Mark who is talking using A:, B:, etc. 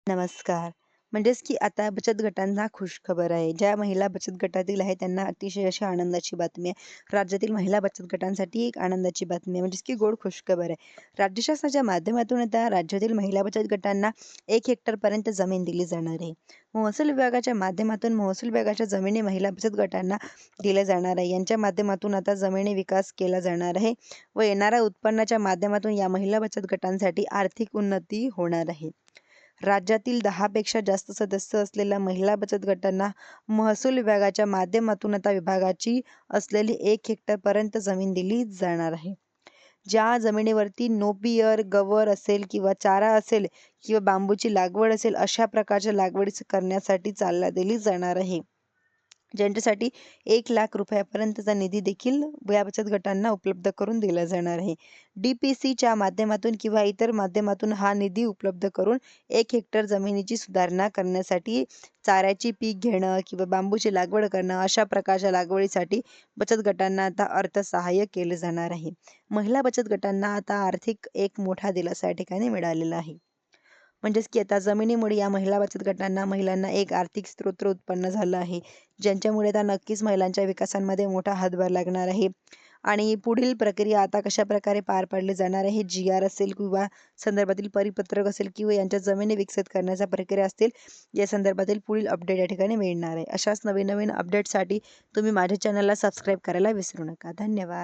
A: नमस्कार. म्हणजेच की आता बचत गटांना खुशखबर आहे. ज्या महिला बचत गटातील आहेत त्यांना अतिशय अशी आनंदाची बातमी आहे. राज्यातील महिला बचत गटांसाठी एक आनंदाची बातमी आहे. म्हणजेच की गोड खुशखबर आहे. राज्य शासनाच्या माध्यमातून आता राज्यातील महिला बचत गटांना 1 हेक्टरपर्यंत जमीन दिली जाणार आहे. महसूल विभागाच्या माध्यमातून महसूल विभागाच्या जमिनी महिला बचत गटांना दिल्या जाणार आहे. यांच्या माध्यमातून आता जमिनी विकास केला जाणार आहे व येणाऱ्या उत्पन्नाच्या माध्यमातून या महिला बचत गटांसाठी आर्थिक उन्नती होणार आहे. राज्यातील 10 पेक्षा जास्त सदस्य असलेल्या महिला बचत गटांना महसूल विभागाच्या माध्यमातून आता विभागाची असलेली 1 हेक्टरपर्यंत जमीन दिली जाणार आहे. ज्या जमिनीवरती नो पियर, गवर असेल किंवा चारा असेल किंवा बांबूची लागवड असेल अशा प्रकारच्या लागवडी करण्यासाठी चालना दिली जाणार आहे. ज्यांच्यासाठी 1,00,000 रुपयापर्यंतचा निधी देखील या बचत गटांना उपलब्ध करून दिला जाणार आहे. DPCच्या माध्यमातून किंवा इतर माध्यमातून हा निधी उपलब्ध करून 1 हेक्टर जमिनीची सुधारणा करण्यासाठी चाऱ्याची पीक घेणं किंवा बांबूची लागवड करणं अशा प्रकारच्या लागवडीसाठी बचत गटांना आता अर्थसहाय्य केले जाणार आहे. महिला बचत गटांना आता आर्थिक एक मोठा दिलासा या ठिकाणी मिळालेला आहे. म्हणजेच की आता जमिनीमुळे या महिला बचत गटांना महिलांना एक आर्थिक स्रोत उत्पन्न झालं आहे. ज्यांच्यामुळे आता नक्कीच महिलांच्या विकासामध्ये मोठा हातभार लागणार आहे. आणि पुढील प्रक्रिया आता कशाप्रकारे पार पाडली जाणार आहे, GR असेल किंवा संदर्भातील परिपत्रक असेल किंवा यांच्या जमिनी विकसित करण्याच्या प्रक्रिया असतील, या संदर्भातील पुढील अपडेट या ठिकाणी मिळणार आहे. अशाच नवीन-नवीन अपडेटसाठी तुम्ही माझ्या चॅनलला सबस्क्राईब करायला विसरू नका. धन्यवाद.